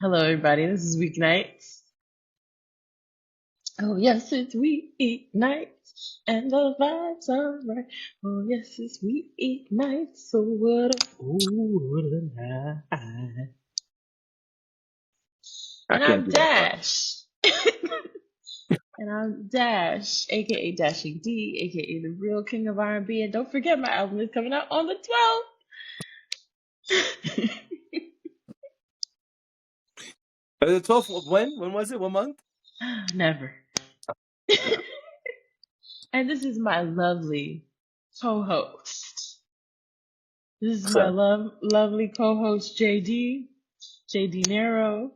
Hello, everybody. This is Weeknights. Oh, yes, it's Weeknights, and the vibes are right. Oh, yes, it's Weeknights. So what a night. I And can't I'm do that part. Dash. And I'm Dash, aka Dashing D, aka the real king of R&B. And don't forget, my album is coming out on the 12th. The 12th of when? When was it? What month? Never. Yeah. And this is my lovely co-host. This is my So, lovely co-host JD Nero,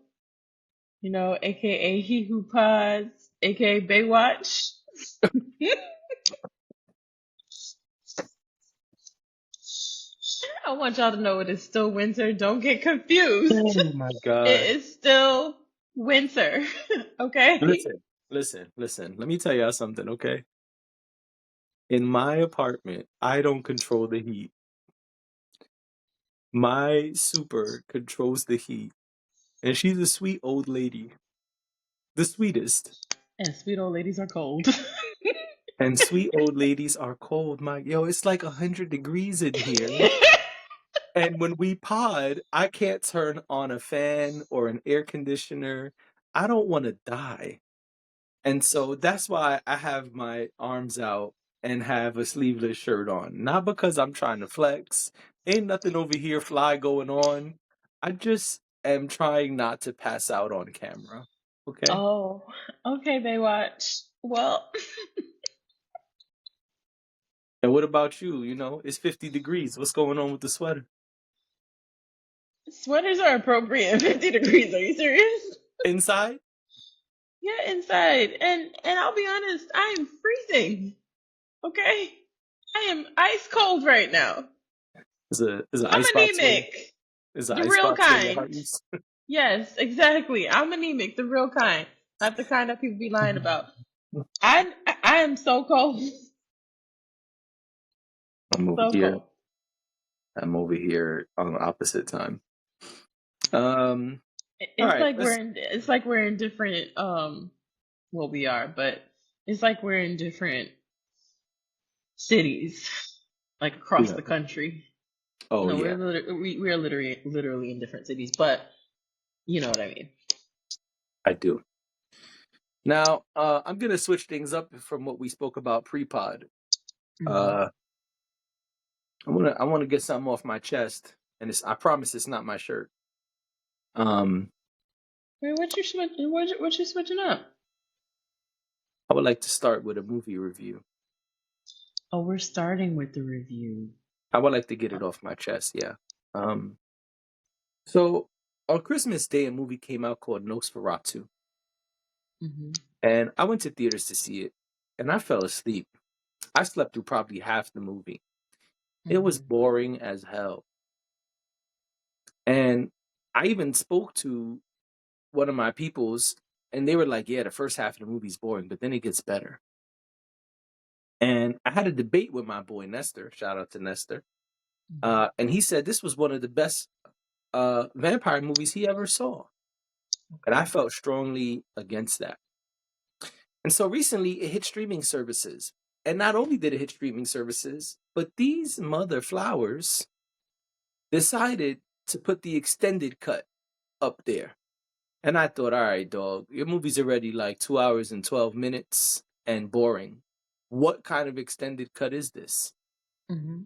aka He Who Pods, aka Baywatch. I want y'all to know it is still winter. Don't get confused. oh my It God. is still winter. Okay? Listen. Let me tell y'all something, okay? In my apartment, I don't control the heat. My super controls the heat. And she's a sweet old lady. The sweetest. And sweet old ladies are cold. And sweet old ladies are cold. Yo, it's like 100 degrees in here. And when we pod, I can't turn on a fan or an air conditioner. I don't want to die. And so that's why I have my arms out and have a sleeveless shirt on. Not because I'm trying to flex. Ain't nothing over here fly going on. I just am trying not to pass out on camera. Okay? Oh, okay, Baywatch. Well, And what about you? It's 50 degrees. What's going on with the sweater? sweaters are appropriate at 50 degrees. Are you serious? Inside? Yeah, inside. And I'll be honest, I am freezing. Okay? I am ice cold right now. Is a I'm icebox where anemic. is an The real icebox where your kind. heart is? Yes, exactly. I'm anemic, the real kind. Not the kind that people be lying about. I am so cold. I'm over So here. cold. I'm over here on the opposite time. Um, all It's right, like we're in different well we are, but it's like we're in different cities, like across yeah. the country. Oh No, yeah, we are literally in different cities, but you know what I mean. I do. Now, I'm gonna switch things up from what we spoke about pre-pod. Hmm. Uh, I wanna get something off my chest, and I promise it's not my shirt. Um, Wait, what you switching up? I would like to start with a movie review. Oh, we're starting with the review. I would like to get it off my chest. Yeah. Um, so on Christmas Day, a movie came out called Nosferatu, Mm-hmm. and I went to theaters to see it, and I fell asleep. I slept through probably half the movie. It was Mm-hmm. boring as hell. And I even spoke to one of my peoples, and they were like, yeah, the first half of the movie's boring, but then it gets better. And I had a debate with my boy Nestor. Shout out to Nestor. Mm-hmm. And he said this was one of the best vampire movies he ever saw. And I Okay. felt strongly against that. And so recently it hit streaming services. And not only did it hit streaming services, but these mother flowers decided to put the extended cut up there. And I thought, all right, dog, your movie's already like 2 hours and 12 minutes and boring. What kind of extended cut is this? Mm-hmm.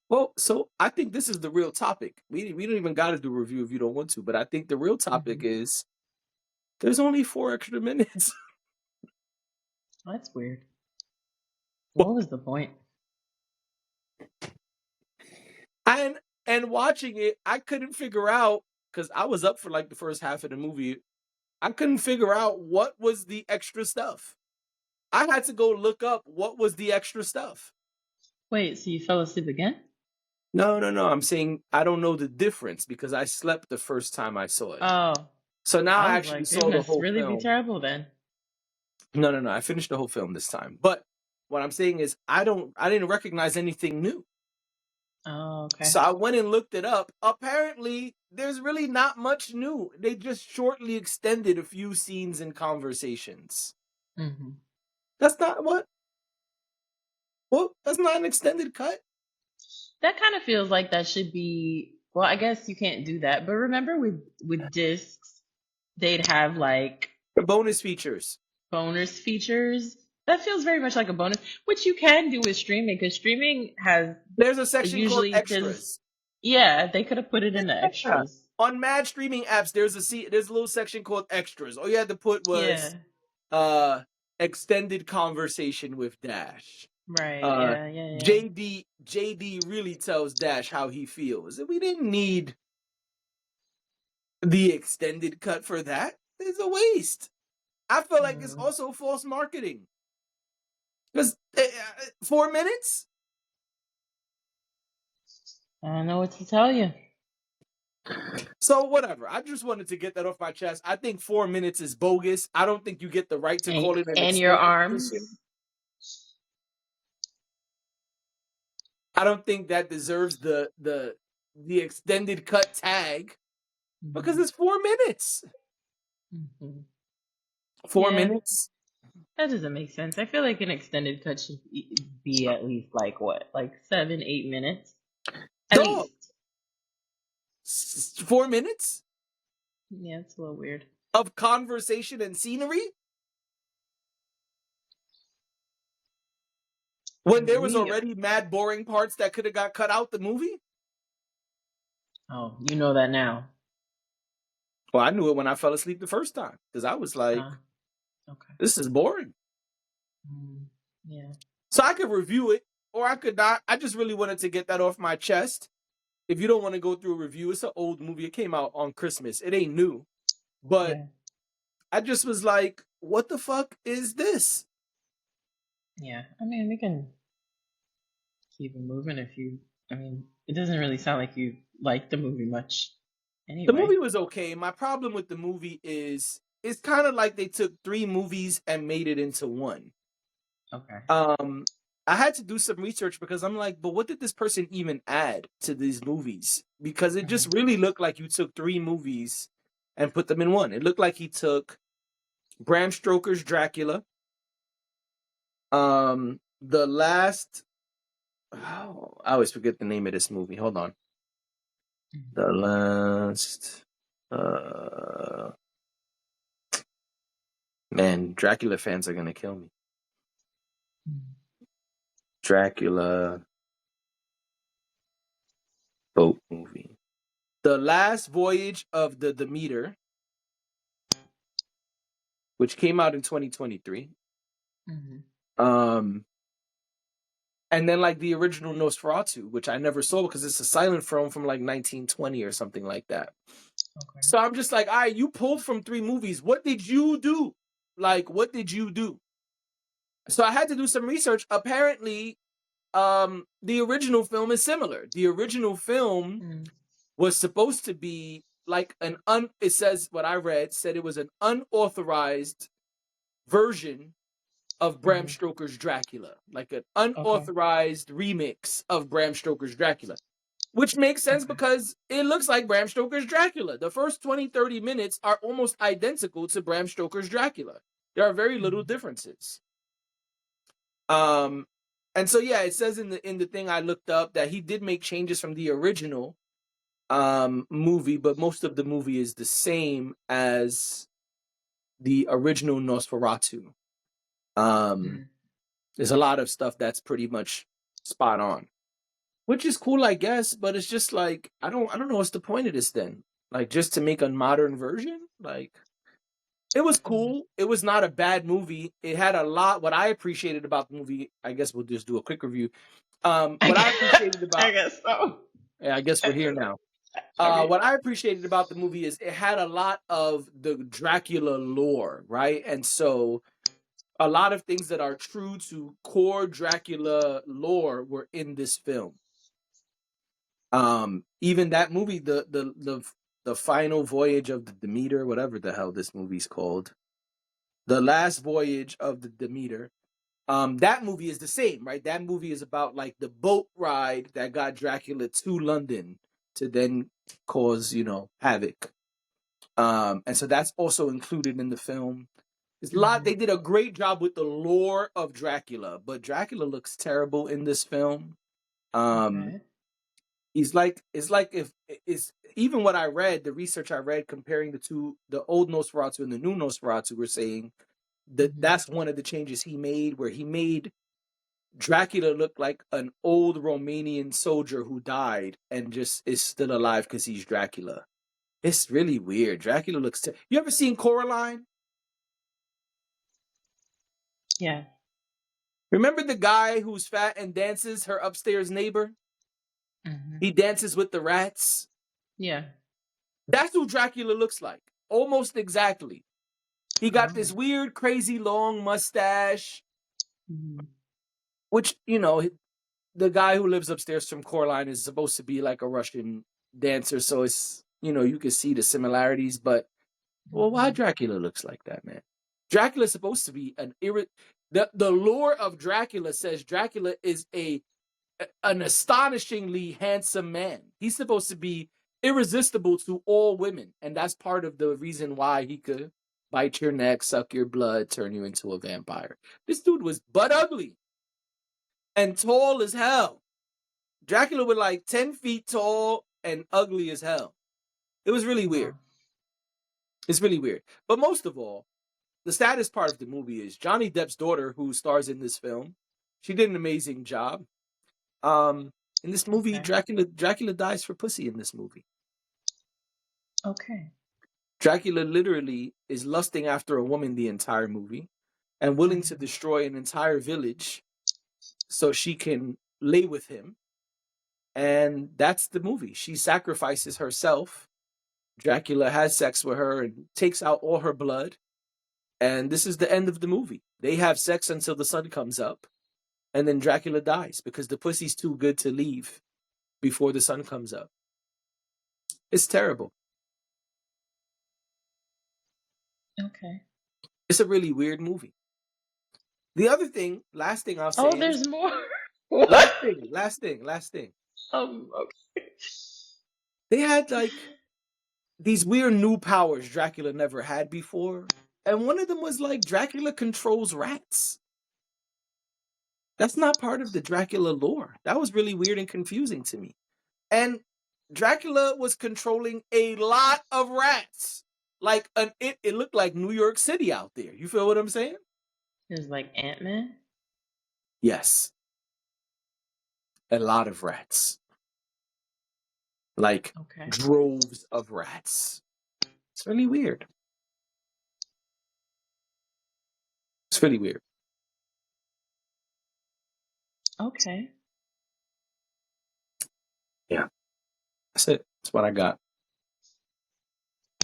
Well, so I think this is the real topic. We don't even got to do a review if you don't want to, but I think the real Mm-hmm. topic is there's only 4 extra minutes. That's weird. What was the point? and and watching it, I couldn't figure out because I was up for like the first half of the movie. I couldn't figure out what was the extra stuff. I had to go look up what was the extra stuff. Wait, so you fell asleep again? No. I'm saying I don't know the difference because I slept the first time I saw it. Oh, So now I I was actually like, it saw the must whole really be film. terrible then. No. I finished the whole film this time. But what I'm saying is I didn't recognize anything new. Oh, okay. So I went and looked it up. Apparently, there's really not much new. They just shortly extended a few scenes and conversations. Mm-hmm. That's not what? Well, that's not an extended cut. That kind of feels like that should be. Well, I guess you can't do that. But remember, with discs, they'd have like The bonus features. bonus features. That feels very much like a bonus, which you can do with streaming because streaming has There's a section called usually there's. extras. Yeah, they could have put it in the Yeah. extras. On mad streaming apps, there's a little section called extras. All you had to put Yeah. was extended conversation with Dash. Right. Yeah. Yeah. Yeah. JD really tells Dash how he feels. We didn't need the extended cut for that. It's a waste. I feel like it's also false marketing. Because 4 minutes? I don't know what to tell you. So whatever. I just wanted to get that off my chest. I think 4 minutes is bogus. I don't think you get the right to call it an And your extended arms. edition. I don't think that deserves the extended cut tag because it's 4 minutes. Mm-hmm. 4 minutes? That doesn't make sense. I feel like an extended cut should be at least like what, like 7-8 minutes, at least. 4 minutes? Yeah, it's a little weird. Of conversation and scenery? When there was already mad boring parts that could have got cut out the movie? Oh, you know that now. Well, I knew it when I fell asleep the first time because I was like, okay, this is boring. Yeah. So I could review it or I could not. I just really wanted to get that off my chest. If you don't want to go through a review, it's an old movie. It came out on Christmas. It ain't new. But I just was like, what the fuck is this? Yeah, I mean, we can keep it moving if you. I mean, it doesn't really sound like you like the movie much. Anyway. The movie was okay. My problem with the movie is it's kind of like they took 3 movies and made it into one. Okay. I had to do some research because I'm like, but what did this person even add to these movies? Because it just really looked like you took 3 movies and put them in one. It looked like he took Bram Stoker's Dracula, the last. Oh, I always forget the name of this movie. Hold on. The last. Man, Dracula fans are gonna kill me. Dracula boat movie. The Last Voyage of the Demeter, which came out in 2023. And then like the original Nosferatu, which I never saw because it's a silent film from like 1920 or something like that. Okay. So I'm just like, all right, you pulled from 3 movies. What did you do? Like, what did you do? So I had to do some research. Apparently, the original film is similar. The original film was supposed to be like it says what I read said it was an unauthorized version of Bram Stoker's Dracula, like an unauthorized remix of Bram Stoker's Dracula, which makes sense because it looks like Bram Stoker's Dracula. The first 20-30 minutes are almost identical to Bram Stoker's Dracula. There are very little differences. And so yeah, it says in the thing I looked up that he did make changes from the original movie, but most of the movie is the same as the original Nosferatu. There's a lot of stuff that's pretty much spot on, which is cool, I guess. But it's just like I don't know what's the point of this then. Like just to make a modern version, like it was cool. It was not a bad movie. It had a lot. What I appreciated about the movie, I guess we'll just do a quick review. What I appreciated about, I guess so. Yeah, I guess we're here now. What I appreciated about the movie is it had a lot of the Dracula lore, right? And so a lot of things that are true to core Dracula lore were in this film. Even that movie, the final voyage of the Demeter, whatever the hell this movie's called, the last voyage of the Demeter. That movie is the same, right? That movie is about like the boat ride that got Dracula to London to then cause, havoc. And so that's also included in the film. There's a lot. Mm-hmm. They did a great job with the lore of Dracula, but Dracula looks terrible in this film. Um, Okay. it's like if it's even what I read, the research I read comparing the old Nosferatu and the new Nosferatu were saying that Mm-hmm. that's one of the changes he made, where he made Dracula look like an old Romanian soldier who died and just is still alive because he's Dracula. It's really weird. Dracula looks. You ever seen Coraline? Yeah. Remember the guy who's fat and dances, her upstairs neighbor? Mm-hmm. He dances with the rats. Yeah. That's who Dracula looks like. Almost exactly. He got Oh. this weird, crazy long mustache, Mm-hmm. which, the guy who lives upstairs from Coraline is supposed to be like a Russian dancer. So it's, you can see the similarities. But, well, why Mm-hmm. Dracula looks like that, man? Dracula's supposed to be the lore of Dracula says Dracula is an astonishingly handsome man. He's supposed to be irresistible to all women, and that's part of the reason why he could bite your neck, suck your blood, turn you into a vampire. This dude was butt ugly and tall as hell. Dracula was like 10 feet tall and ugly as hell. It was really weird. Wow. It's really weird. But most of all, the saddest part of the movie is Johnny Depp's daughter, who stars in this film. She did an amazing job. In this movie, Okay. Dracula dies for pussy in this movie. Okay. Dracula literally is lusting after a woman the entire movie and willing to Mm-hmm. destroy an entire village so she can lay with him. And that's the movie. She sacrifices herself. Dracula has sex with her and takes out all her blood. And this is the end of the movie. They have sex until the sun comes up. And then Dracula dies because the pussy's too good to leave before the sun comes up. It's terrible. Okay. It's a really weird movie. The other thing, last thing I'll say Oh, is there's more. What? last thing. Okay. They had like these weird new powers Dracula never had before. And one of them was like Dracula controls rats. That's not part of the Dracula lore. That was really weird and confusing to me. And Dracula was controlling a lot of rats. Like it looked like New York City out there. You feel what I'm saying? There's like Ant-Man. Yes. A lot of rats. Like Okay. droves of rats. It's really weird. It's really weird. Okay. Yeah. That's it. That's what I got.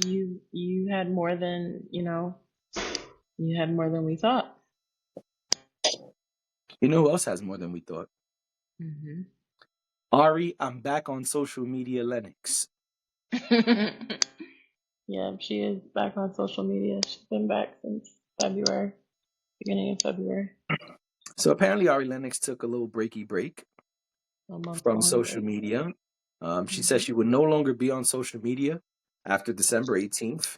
You had more than, you had more than we thought. You know who else has more than we thought? Mm-hmm. Ari, I'm back on social media, Lennox. Yeah, she is back on social media. She's been back since February, beginning of February. So apparently Ari Lennox took a little breaky break A month from long social break. media. She said Mm-hmm. she would no longer be on social media after December 18th.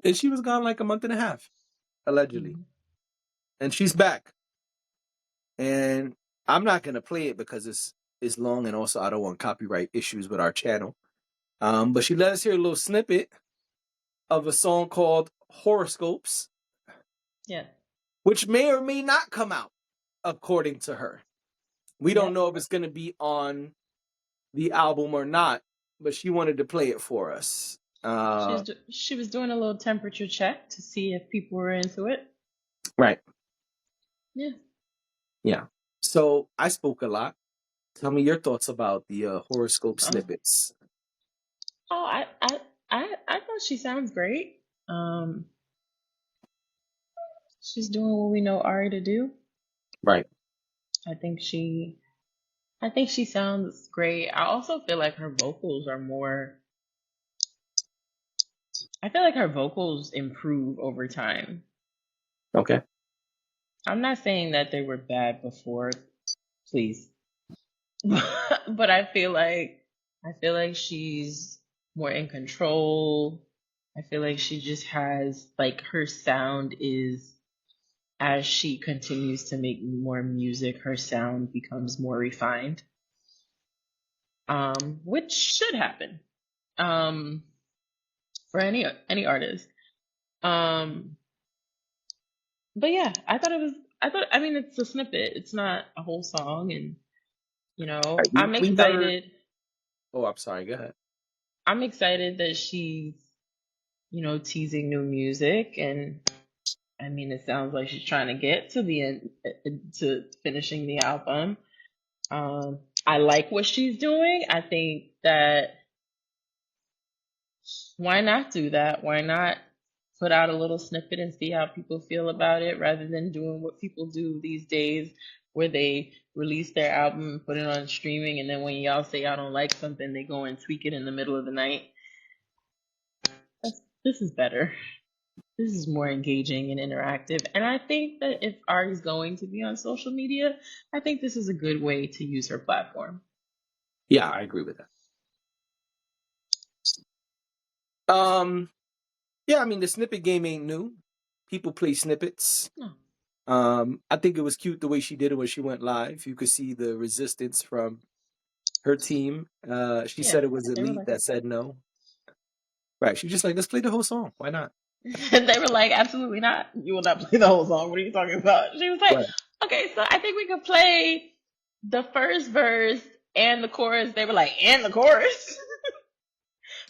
And she was gone like a month and a half, allegedly. Mm-hmm. And she's back. And I'm not going to play it because it's long and also I don't want copyright issues with our channel. But she let us hear a little snippet of a song called Horoscopes, Yeah. which may or may not come out, according to her. We don't Yep. know if it's going to be on the album or not, but she wanted to play it for us. She was doing a little temperature check to see if people were into it. Right. Yeah. Yeah. So I spoke a lot. Tell me your thoughts about the horoscope Oh, snippets. oh, I thought she sounds great. She's doing what we know Ari to do. Right. I think she, I think she sounds great. I also feel like her vocals are more. I feel like her vocals improve over time. Okay. I'm not saying that they were bad before, please. But I feel like she's more in control. I feel like she just has like her sound is as she continues to make more music, her sound becomes more refined. Which should happen. Um for any artist. Um but yeah, I mean it's a snippet. It's not a whole song and Right, I'm we heard. excited. Oh, I'm sorry. Go ahead. I'm excited that she's, teasing new music and I mean it sounds like she's trying to get to the end to finishing the album. I like what she's doing. I think that why not do that? Why not put out a little snippet and see how people feel about it rather than doing what people do these days where they release their album and put it on streaming and then when y'all say y'all don't like something, they go and tweak it in the middle of the night. This is better. This is more engaging and interactive. And I think that if Ari's going to be on social media, I think this is a good way to use her platform. Yeah, I agree with that. Yeah, I mean the snippet game ain't new. People play snippets. No. I think it was cute the way she did it when she went live. You could see the resistance from her team. She Yeah. said it was They were elite like that said no. Right. She's just like, let's play the whole song. Why not? they were like, absolutely not. You will not play the whole song. What are you talking about? She was like, Right. okay, so I think we could play the first verse and the chorus. They were like, and the chorus.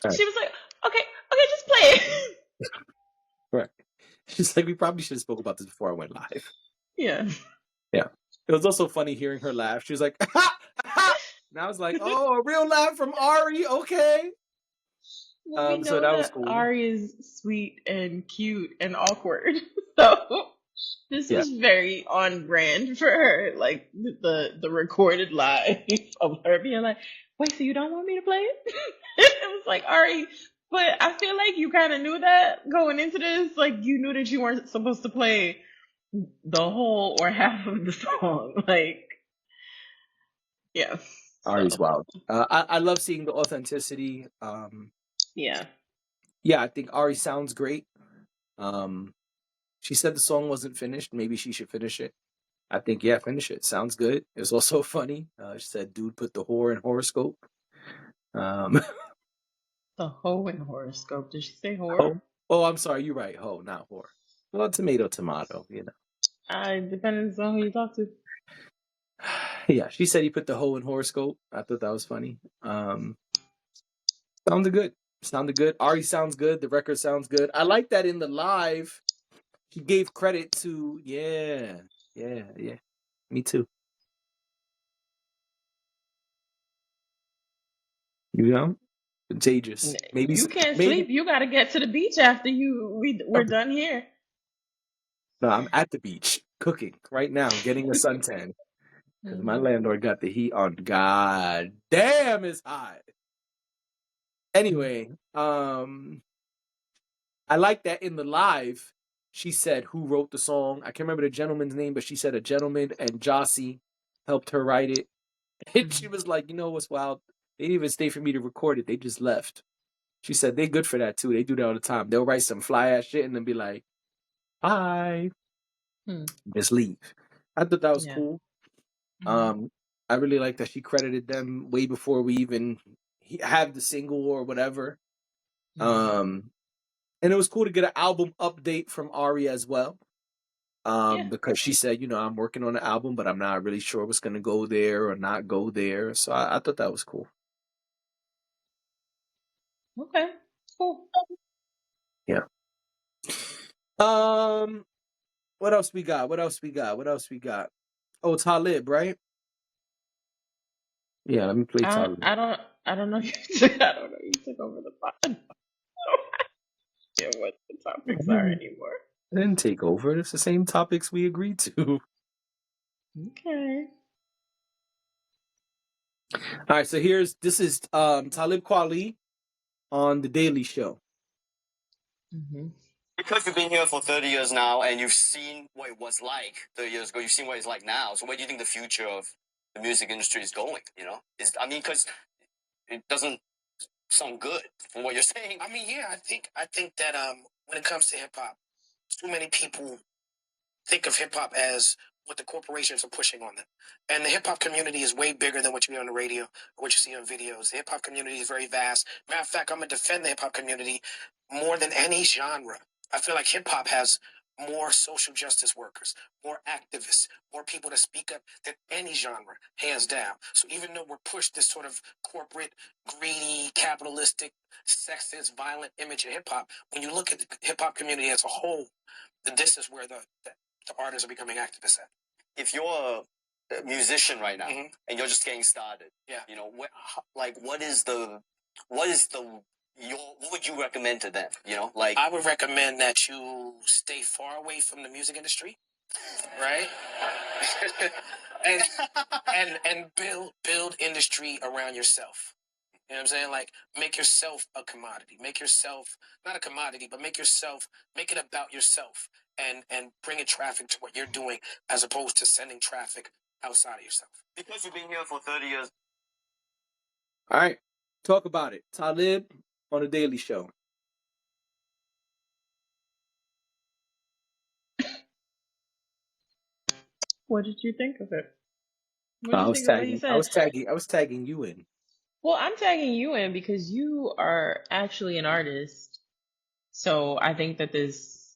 Right. She was like, okay, just play it. Right. She's like, we probably should have spoke about this before I went live. Yeah. Yeah. It was also funny hearing her laugh. She was like, ha, ha. And I was like, oh, a real laugh from Ari. Okay. Well, we So know that was that cool. Ari is sweet and cute and awkward. So this Yeah. was very on brand for her. Like the recorded live of her being like, wait, so you don't want me to play it? It was like, Ari, but I feel like you kind of knew that going into this. Like you knew that you weren't supposed to play the whole or half of the song. Like, yeah. Ari's So, wild. I love seeing the authenticity. yeah. Yeah, I think Ari sounds great. Um, she said the song wasn't finished. Maybe she should finish it. I think, yeah, finish it. Sounds good. It's also funny. She said, dude, put the whore in horoscope. Um, The hoe in horoscope. Did she say whore? ho. Oh, I'm sorry. You're right. Ho, not whore. Well, tomato, tomato, you know. I depends on who you talk to. Yeah, she said he put the hoe in horoscope. I thought that was funny. Sounded good. Sounded good. Ari sounds good. The record sounds good. I like that in the live. She gave credit to, yeah. Me too. You know, contagious. Maybe, You can't maybe. sleep. You got to get to the beach after we're done here. No, I'm at the beach cooking right now, getting a suntan because my Hmm. landlord got the heat on. God damn, it's hot. Anyway, I like that in the live. She said who wrote the song. I can't remember the gentleman's name, but she said a gentleman and Jossie helped her write it. And she was like, you know what's wild? They didn't even stay for me to record it. They just left. She said they good for that too. They do that all the time. They'll write some fly ass shit and then be like, bye, Hmm. just leave. I thought that was Yeah. cool. Hmm. Um, I really like that she credited them way before we even have the single or whatever. Hmm. Um, and it was cool to get an album update from Ari as well. Yeah. Because she said, I'm working on an album, but I'm not really sure what's gonna go there or not go there. So I thought that was cool. Okay. Cool. Yeah. Um, what else we got? What else we got? What else we got? Oh, Talib, right? Yeah, let me play I Talib. I don't I don't know. I don't know. You took over the pod. I don't know what the topics are anymore. Didn't take over. It's the same topics we agreed to. Okay. All right, so this is Talib Kweli on the Daily Show. Hmm. because you've been here for 30 years now and you've seen what it was like 30 years ago, you've seen what it's like now. So where do you think the future of the music industry is going? Because it doesn't sound good from what you're saying. I mean, yeah, I think that when it comes to hip hop, too many people think of hip hop as what the corporations are pushing on them. And the hip hop community is way bigger than what you hear on the radio or what you see on videos. The hip hop community is very vast. Matter of fact, I'm going to defend the hip hop community more than any genre. I feel like hip hop has more social justice workers, more activists, more people to speak up than any genre, hands down. So even though we're pushed this sort of corporate, greedy, capitalistic, sexist, violent image of hip hop, when you look at the hip hop community as a whole, this is where the artists are becoming activists at. If you're a musician right now and you're just getting started, what would you recommend to them? I would recommend that you stay far away from the music industry, right? and build industry around yourself. You know what I'm saying? Like, make yourself a commodity. Make yourself, not a commodity, but make it about yourself and bring in traffic to what you're doing as opposed to sending traffic outside of yourself. Because you've been here for 30 years. All right. Talk about it. Talib on The Daily Show. What did you think of it? I was tagging you in. Well, I'm tagging you in because you are actually an artist. So I think that this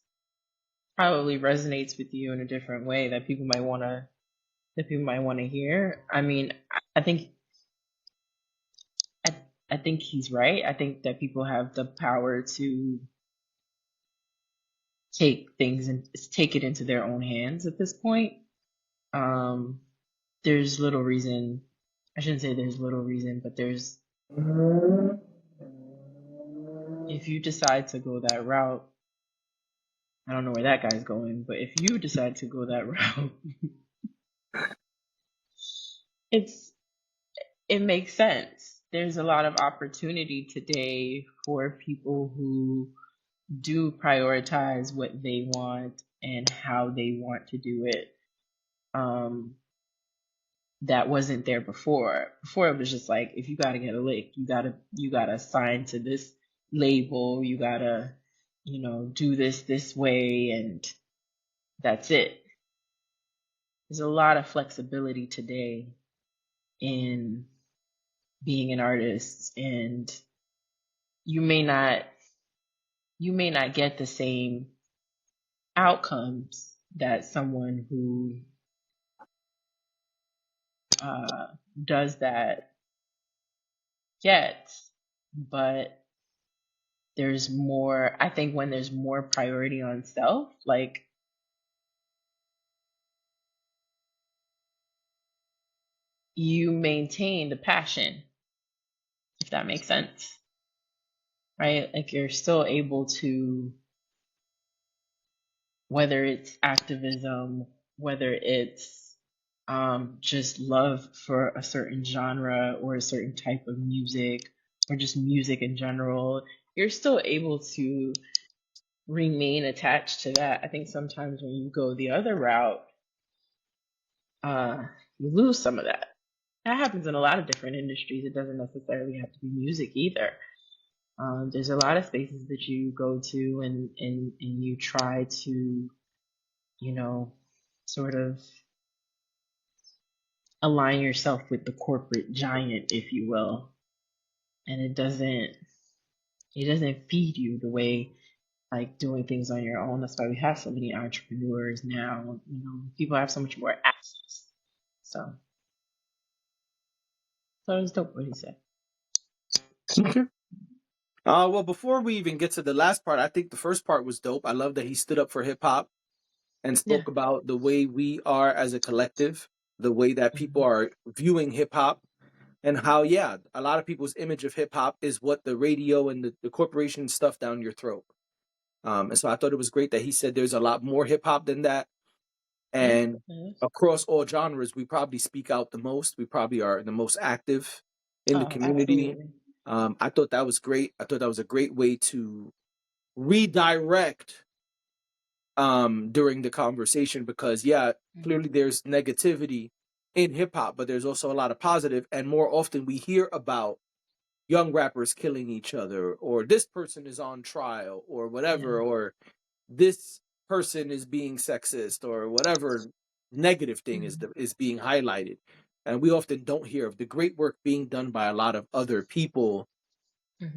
probably resonates with you in a different way that people might want to hear. I mean, I think he's right. I think that people have the power to take things and take it into their own hands at this point. There's little reason. I shouldn't say there's little reason, but if you decide to go that route, I don't know where that guy's going, but if you decide to go that route, it makes sense. There's a lot of opportunity today for people who do prioritize what they want and how they want to do it. That wasn't there before. Before it was just like, if you gotta get a lick, you gotta sign to this label, you gotta, do this way, and that's it. There's a lot of flexibility today in being an artist, and you may not get the same outcomes that someone who does that gets, but there's more. I think when there's more priority on self, like, you maintain the passion, if that makes sense, right? Like, you're still able to, whether it's activism, whether it's just love for a certain genre or a certain type of music, or just music in general, you're still able to remain attached to that. I think sometimes when you go the other route, you lose some of that. That happens in a lot of different industries. It doesn't necessarily have to be music either. There's a lot of spaces that you go to and you try to, sort of align yourself with the corporate giant, if you will, and it doesn't feed you the way, like, doing things on your own. That's why we have so many entrepreneurs now. People have so much more access. So it was dope what he said. Okay. Well, before we even get to the last part, I think the first part was dope. I love that he stood up for hip hop and spoke about the way we are as a collective, the way that people are viewing hip hop, and how, a lot of people's image of hip hop is what the radio and the corporation stuff down your throat. And so I thought it was great that he said there's a lot more hip hop than that. And across all genres, we probably speak out the most. We probably are the most active in the community. I thought that was great. I thought that was a great way to redirect during the conversation, because clearly there's negativity in hip hop, but there's also a lot of positive, and more often we hear about young rappers killing each other, or this person is on trial, or whatever, or this person is being sexist, or whatever negative thing is being highlighted. And we often don't hear of the great work being done by a lot of other people.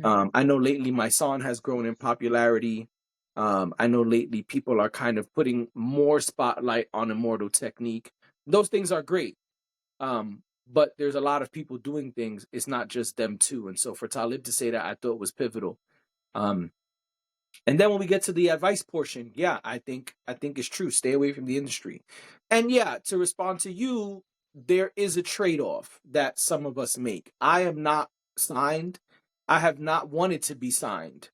I know lately my song has grown in popularity. I know lately people are kind of putting more spotlight on Immortal Technique. Those things are great. But there's a lot of people doing things. It's not just them too. And so for Talib to say that, I thought was pivotal. And then when we get to the advice portion, I think it's true. Stay away from the industry. And to respond to you, there is a trade-off that some of us make. I am not signed. I have not wanted to be signed.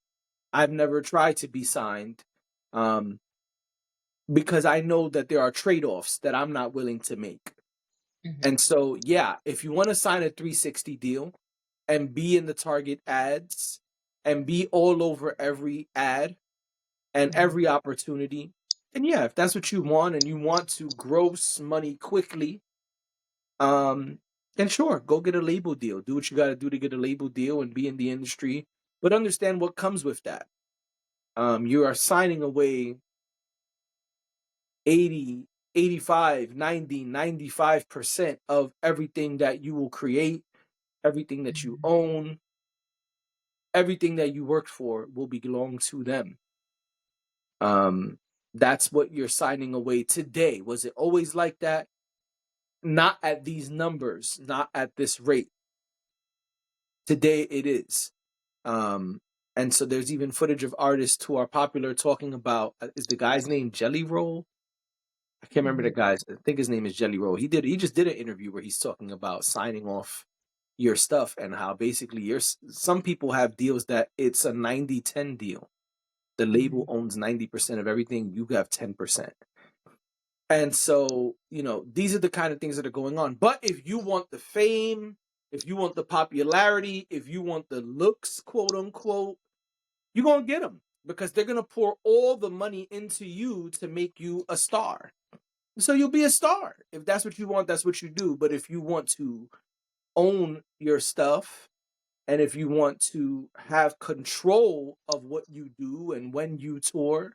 I've never tried to be signed, because I know that there are trade-offs that I'm not willing to make. And so, if you want to sign a 360 deal and be in the Target ads and be all over every ad and every opportunity, and if that's what you want and you want to gross money quickly, then sure, go get a label deal. Do what you got to do to get a label deal and be in the industry, but understand what comes with that. You are signing away 80, 85, 90, 95% of everything that you will create, everything that you own, everything that you worked for will belong to them. That's what you're signing away today. Was it always like that? Not at these numbers, not at this rate. Today it is. And so there's even footage of artists who are popular talking about, is the guy's name Jelly Roll? I can't remember the guy's. I think his name is Jelly Roll. He just did an interview where he's talking about signing off your stuff and how basically some people have deals that it's a 90-10 deal. The label owns 90% of everything. You have 10%. And so, these are the kind of things that are going on. But if you want the fame, if you want the popularity, if you want the looks, quote unquote, you're going to get them, because they're going to pour all the money into you to make you a star. So you'll be a star. If that's what you want, that's what you do. But if you want to own your stuff, and if you want to have control of what you do and when you tour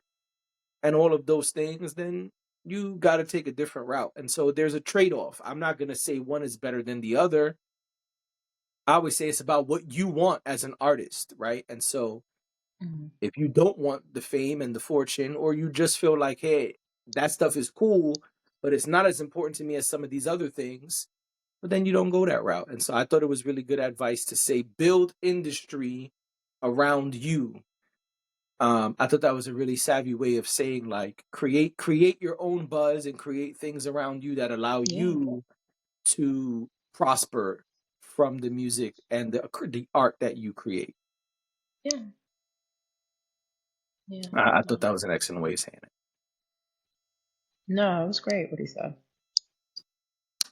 and all of those things, then you got to take a different route. And so there's a trade-off. I'm not going to say one is better than the other. I always say it's about what you want as an artist, right? And so if you don't want the fame and the fortune, or you just feel like, hey, that stuff is cool, but it's not as important to me as some of these other things, but then you don't go that route. And so I thought it was really good advice to say, build industry around you. I thought that was a really savvy way of saying, like, create your own buzz and create things around you that allow you to prosper from the music and the art that you create. I thought that was an excellent way of saying it. No, it was great what he said.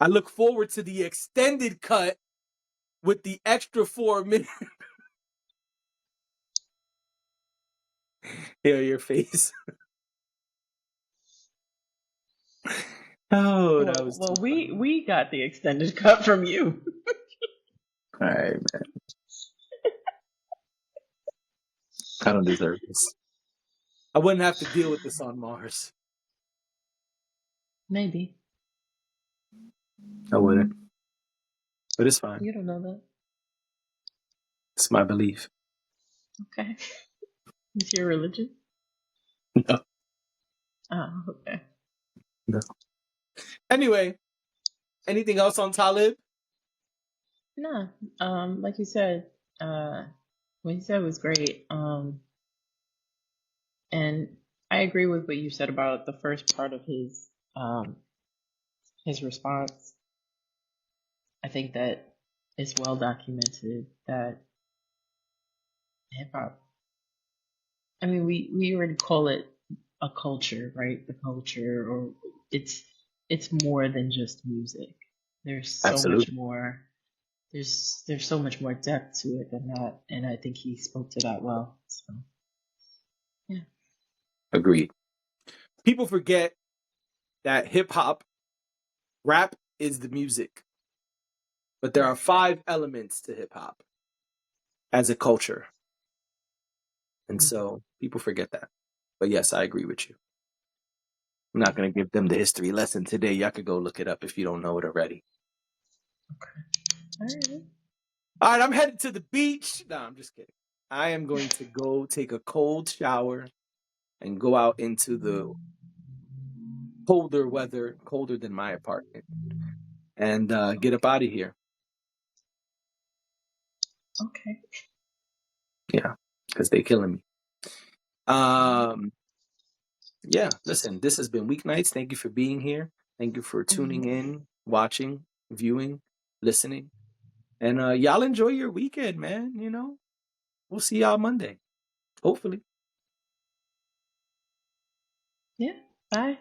I look forward to the extended cut with the extra 4 minutes. Hear your face. That was well. We got the extended cut from you. All right, man. I don't deserve this. I wouldn't have to deal with this on Mars. Maybe. I wouldn't. But it's fine. You don't know that. It's my belief. Okay. It's your religion? No. Oh, okay. No. Anyway, anything else on Talib? No. Like you said, what you said was great. And I agree with what you said about the first part of his response. I think that it's well documented that hip hop, I mean, we already call it a culture, right? The culture, or it's more than just music. There's so much more. There's so much more depth to it than that, and I think he spoke to that well. So, yeah. Agreed. people forget that hip hop, rap is the music, but there are 5 elements to hip hop as a culture, and so people forget that. But yes, I agree with you. I'm not going to give them the history lesson today. Y'all could go look it up if you don't know it already. All right, I'm headed to the beach. No, I'm just kidding. I am going to go take a cold shower and go out into the colder weather, colder than my apartment, and get up out of here. Okay. Yeah, because they're killing me. Yeah, listen, this has been Weeknights. Thank you for being here. Thank you for tuning in, watching, viewing, listening. And y'all enjoy your weekend, man. You know, we'll see y'all Monday. Hopefully. Yeah. Bye.